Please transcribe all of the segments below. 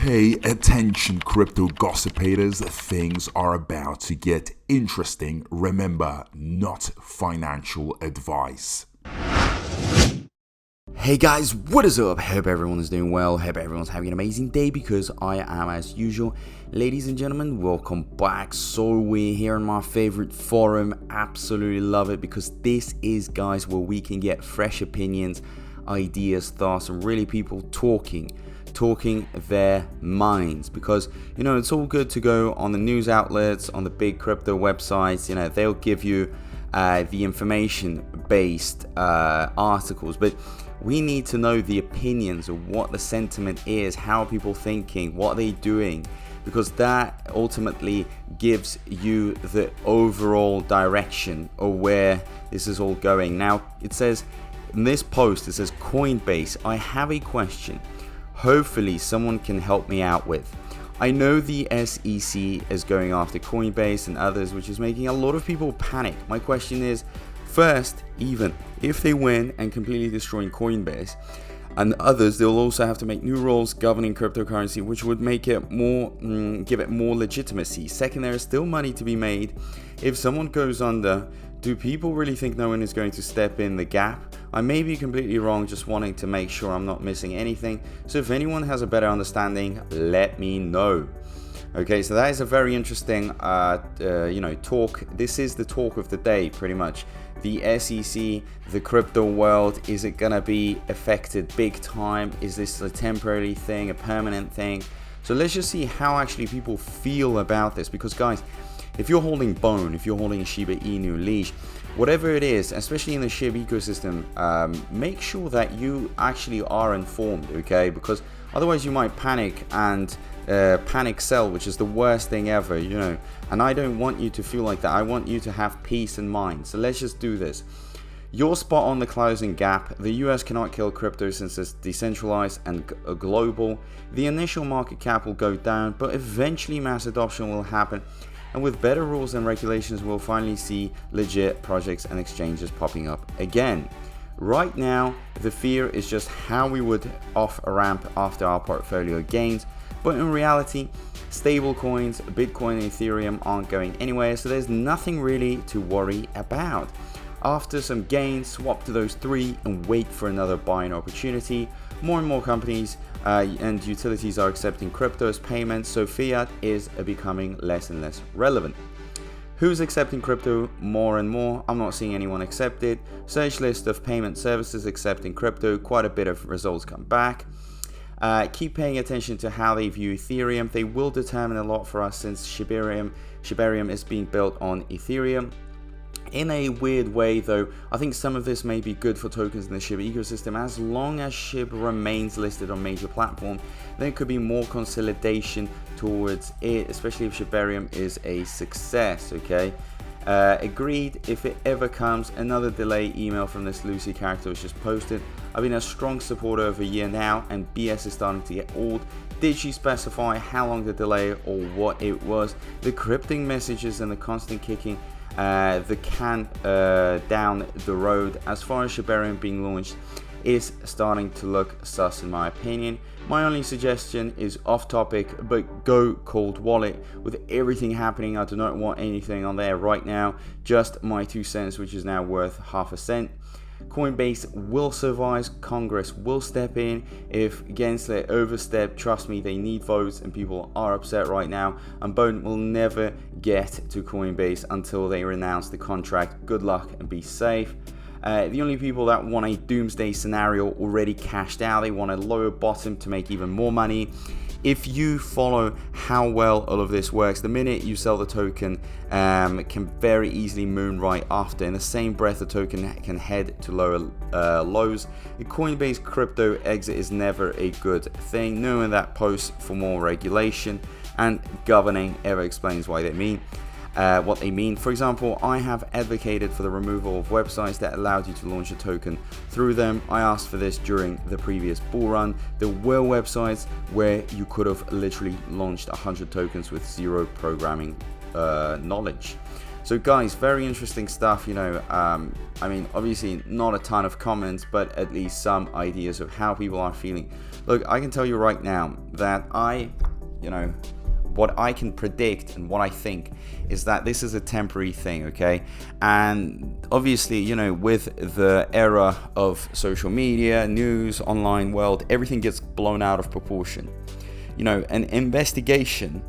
Hey, attention crypto gossipators, things are about to get interesting. Remember, not financial advice. Hey guys, what is up? Hope everyone is doing well. Hope everyone's having an amazing day because I am as usual. Ladies and gentlemen, welcome back. So we're here on my favorite forum. Absolutely love it because this is, guys, where we can get fresh opinions, ideas, thoughts, and really people talking their minds, because it's all good to go on the news outlets, on the big crypto websites. They'll give you the information based articles, but we need to know the opinions of what the sentiment is, how are people thinking, what are they doing, because that ultimately gives you the overall direction of where this is all going. Now, it says in this post, it says, Coinbase, I have a question. Hopefully someone can help me out with. I know the SEC is going after Coinbase and others, which is making a lot of people panic. My question is, first, even if they win and completely destroying Coinbase and others, they'll also have to make new rules governing cryptocurrency, which would make it more, give it more legitimacy. Second, there is still money to be made. If someone goes under, do people really think no one is going to step in the gap? I may be completely wrong, just wanting to make sure I'm not missing anything. So if anyone has a better understanding, let me know. Okay, so that is a very interesting, talk. This is the talk of the day, pretty much. The SEC, the crypto world, is it gonna be affected big time? Is this a temporary thing, a permanent thing? So let's just see how actually people feel about this, because guys, if you're holding Bone, if you're holding Shiba Inu, Leash, whatever it is, especially in the SHIB ecosystem, make sure that you actually are informed, okay? Because otherwise you might panic and panic sell, which is the worst thing ever, And I don't want you to feel like that. I want you to have peace in mind. So let's just do this. Your spot on the closing gap. The US cannot kill crypto since it's decentralized and global. The initial market cap will go down, but eventually mass adoption will happen. And with better rules and regulations, we'll finally see legit projects and exchanges popping up again. Right now, the fear is just how we would off a ramp after our portfolio gains. But in reality, stable coins, Bitcoin and Ethereum aren't going anywhere, so there's nothing really to worry about. After some gains, swap to those three and wait for another buying opportunity. More and more companies and utilities are accepting crypto as payments, so fiat is becoming less and less relevant. Who's accepting crypto more and more? I'm not seeing anyone accept it. Search list of payment services accepting crypto, quite a bit of results come back. Keep paying attention to how they view Ethereum. They will determine a lot for us since Shibarium is being built on Ethereum. In a weird way, though, I think some of this may be good for tokens in the Shiba ecosystem. As long as Shiba remains listed on major platforms, there could be more consolidation towards it, especially if Shibarium is a success, okay? Agreed, if it ever comes. Another delay email from this Lucy character was just posted. I've been a strong supporter of a year now, and BS is starting to get old. Did she specify how long the delay or what it was? The crypting messages and the constant kicking the can down the road as far as Shibarium being launched is starting to look sus in my opinion. My only suggestion is off topic, but go cold wallet. With everything happening, I do not want anything on there right now. Just my 2 cents, which is now worth half a cent. Coinbase will survive. Congress will step in if Gensler overstep. Trust me, they need votes and people are upset right now, and Bone will never get to Coinbase until they renounce the contract. Good luck and be safe. The only people that want a doomsday scenario already cashed out. They want a lower bottom to make even more money. If you follow how well all of this works, the minute you sell the token can very easily moon right after. In the same breath, the token can head to lower lows. The Coinbase crypto exit is never a good thing. Knowing that post for more regulation and governing ever explains why they mean what they mean. For example, I have advocated for the removal of websites that allowed you to launch a token through them. I asked for this during the previous bull run. There were websites where you could have literally launched 100 tokens with zero programming knowledge. So guys, very interesting stuff, you know. I mean, obviously not a ton of comments, but at least some ideas of how people are feeling. Look, I can tell you right now that what I can predict and what I think is that this is a temporary thing, okay? And obviously, you know, with the era of social media, news, online world, everything gets blown out of proportion. You know, an investigation,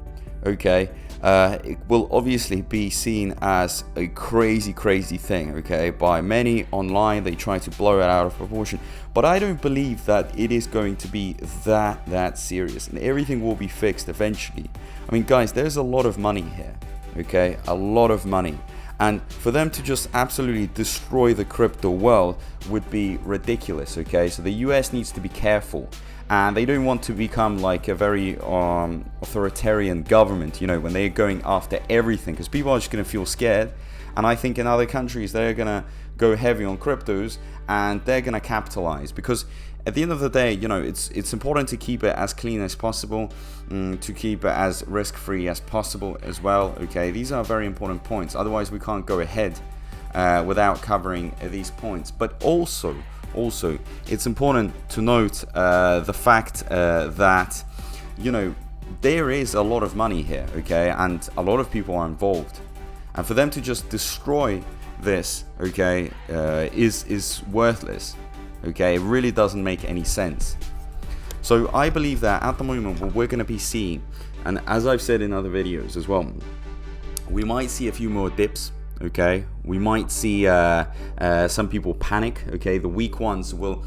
okay, it will obviously be seen as a crazy thing, okay? By many online, they try to blow it out of proportion. But I don't believe that it is going to be that serious, and everything will be fixed eventually. I mean, guys, there's a lot of money here, okay? A lot of money. And for them to just absolutely destroy the crypto world would be ridiculous, okay? So the US needs to be careful. And they don't want to become like a very authoritarian government, you know, when they're going after everything, because people are just going to feel scared. And I think in other countries, they're going to go heavy on cryptos and they're going to capitalize, because at the end of the day, you know, it's important to keep it as clean as possible, to keep it as risk-free as possible as well, okay? These are very important points. Otherwise, we can't go ahead without covering these points. But also, it's important to note the fact that, you know, there is a lot of money here, okay, and a lot of people are involved, and for them to just destroy this, okay, is worthless, okay? It really doesn't make any sense. So I believe that at the moment what we're going to be seeing, and as I've said in other videos as well, we might see a few more dips. Okay, we might see some people panic. Okay, the weak ones will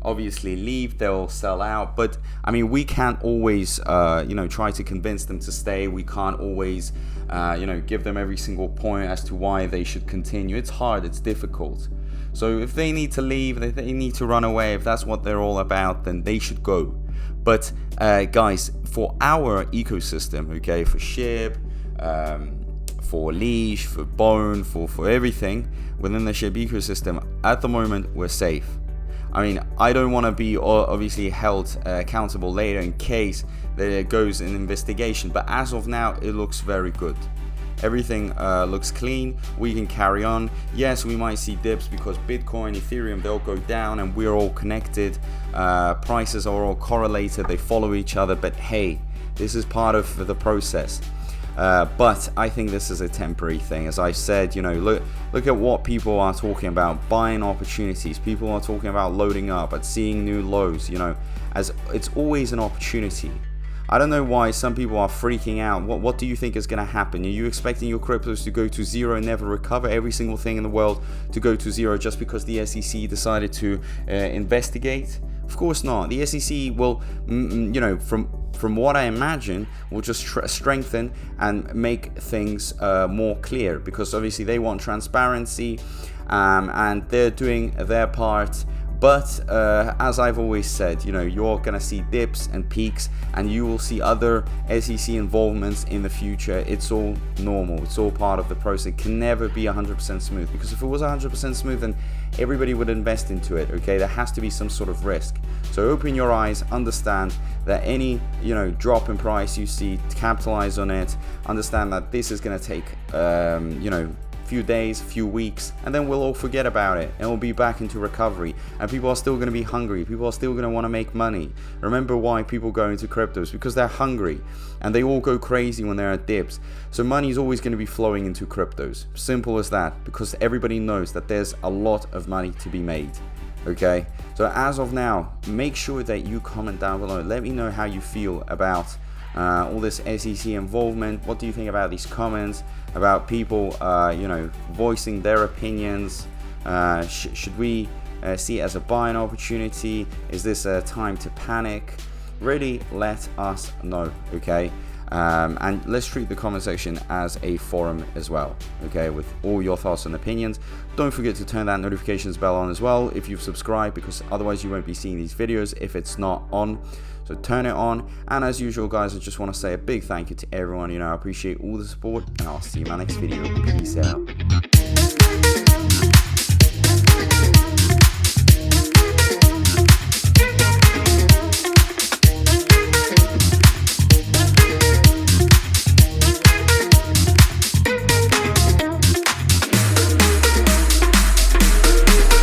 obviously leave, they'll sell out. But I mean, we can't always you know, try to convince them to stay. We can't always you know, give them every single point as to why they should continue. It's hard, it's difficult. So if they need to leave, if they need to run away, if that's what they're all about, then they should go. But guys, for our ecosystem, okay, for SHIB, for Leash, for Bone, for everything within the SHIB ecosystem, at the moment we're safe. I mean, I don't want to be obviously held accountable later in case there goes an investigation, but as of now it looks very good. Everything looks clean, we can carry on. Yes, we might see dips because Bitcoin, Ethereum, they'll go down and we're all connected. Prices are all correlated, they follow each other, but hey, this is part of the process. But I think this is a temporary thing. As I said, you know, look at what people are talking about, buying opportunities. People are talking about loading up, at seeing new lows, you know, as it's always an opportunity. I don't know why some people are freaking out. What do you think is going to happen? Are you expecting your cryptos to go to zero and never recover, every single thing in the world to go to zero just because the SEC decided to investigate? Of course not. The SEC will, you know, from what I imagine, will just strengthen and make things more clear, because obviously they want transparency and they're doing their part. But as I've always said, you know, you're gonna see dips and peaks, and you will see other SEC involvements in the future. It's all normal. It's all part of the process. It can never be 100% smooth, because if it was 100% smooth, then everybody would invest into it. Okay, there has to be some sort of risk. So open your eyes, understand that any, you know, drop in price you see, capitalize on it. Understand that this is gonna take, you know, few days, few weeks, and then we'll all forget about it and we'll be back into recovery, and people are still going to be hungry. People are still going to want to make money. Remember why people go into cryptos? Because they're hungry, and they all go crazy when they're at dips. So money is always going to be flowing into cryptos. Simple as that, because everybody knows that there's a lot of money to be made. Okay, so as of now, make sure that you comment down below. Let me know how you feel about all this SEC involvement. What do you think about these comments, about people you know, voicing their opinions? Should we see it as a buying opportunity? Is this a time to panic? Really let us know, okay? And let's treat the comment section as a forum as well, okay, with all your thoughts and opinions. Don't forget to turn that notifications bell on as well if you've subscribed, because otherwise you won't be seeing these videos if it's not on. So turn it on. And as usual, guys, I just want to say a big thank you to everyone. You know, I appreciate all the support, and I'll see you in my next video. Peace out.